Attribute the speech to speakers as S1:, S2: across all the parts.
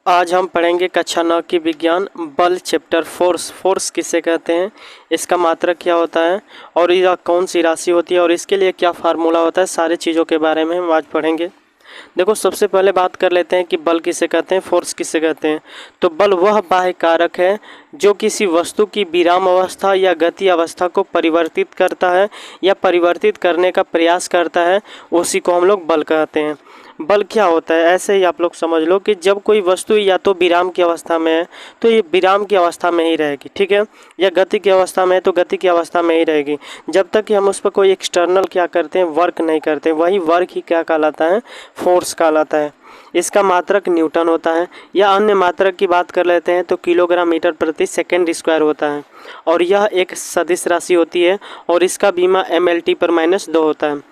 S1: आज हम पढ़ेंगे कक्षा 9 की विज्ञान बल चैप्टर फोर्स किसे कहते हैं, इसका मात्रक क्या होता है और यह कौन सी राशि होती है और इसके लिए क्या फार्मूला होता है, सारी चीज़ों के बारे में हम आज पढ़ेंगे। देखो, सबसे पहले बात कर लेते हैं कि बल किसे कहते हैं, फोर्स किसे कहते हैं। तो बल वह बाह्य कारक है जो किसी वस्तु की विराम अवस्था या गति अवस्था को परिवर्तित करता है या परिवर्तित करने का प्रयास करता है, उसी को हम लोग बल कहते हैं। बल क्या होता है, ऐसे ही आप लोग समझ लो कि जब कोई वस्तु या तो विराम की अवस्था में है तो ये विराम की अवस्था में ही रहेगी, ठीक है, या गति की अवस्था में है तो गति की अवस्था में ही रहेगी, जब तक कि हम उस पर कोई एक्सटर्नल क्या करते हैं, वर्क नहीं करते। वही वर्क ही क्या कहलाता है, फोर्स कहलाता है। इसका मात्रक न्यूटन होता है, या अन्य मात्रक की बात कर लेते हैं तो किलोग्राम मीटर प्रति सेकेंड स्क्वायर होता है, और यह एक सदिश राशि होती है और इसका बीमा mLT पर -2 होता है।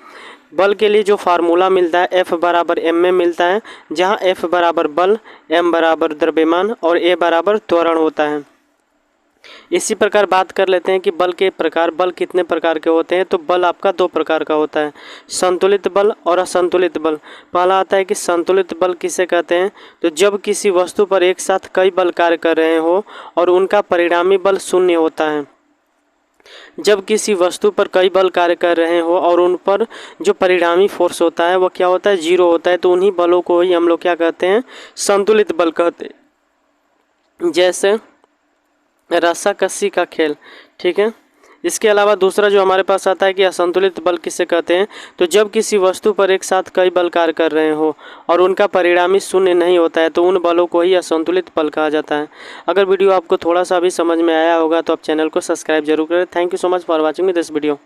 S1: बल के लिए जो फार्मूला मिलता है F बराबर m में मिलता है, जहाँ F बराबर बल, m बराबर द्रव्यमान और a बराबर त्वरण होता है। इसी प्रकार बात कर लेते हैं कि बल के प्रकार, बल कितने प्रकार के होते हैं। तो बल आपका 2 प्रकार का होता है, संतुलित बल और असंतुलित बल। पहला आता है कि संतुलित बल किसे कहते हैं, तो जब किसी वस्तु पर एक साथ कई बल कार्य कर रहे हो और उनका परिणामी बल शून्य होता है। जब किसी वस्तु पर कई बल कार्य कर रहे हो और उन पर जो परिणामी फोर्स होता है वह क्या होता है, 0 होता है, तो उन्हीं बलों को ही हम लोग क्या कहते हैं, संतुलित बल कहते हैं। जैसे रस्साकसी का खेल, ठीक है। इसके अलावा दूसरा जो हमारे पास आता है कि असंतुलित बल किसे कहते हैं, तो जब किसी वस्तु पर एक साथ कई बल कार्य कर रहे हो और उनका परिणामी शून्य नहीं होता है, तो उन बलों को ही असंतुलित बल कहा जाता है। अगर वीडियो आपको थोड़ा सा भी समझ में आया होगा तो आप चैनल को सब्सक्राइब जरूर करें। Thank you so much for watching this video.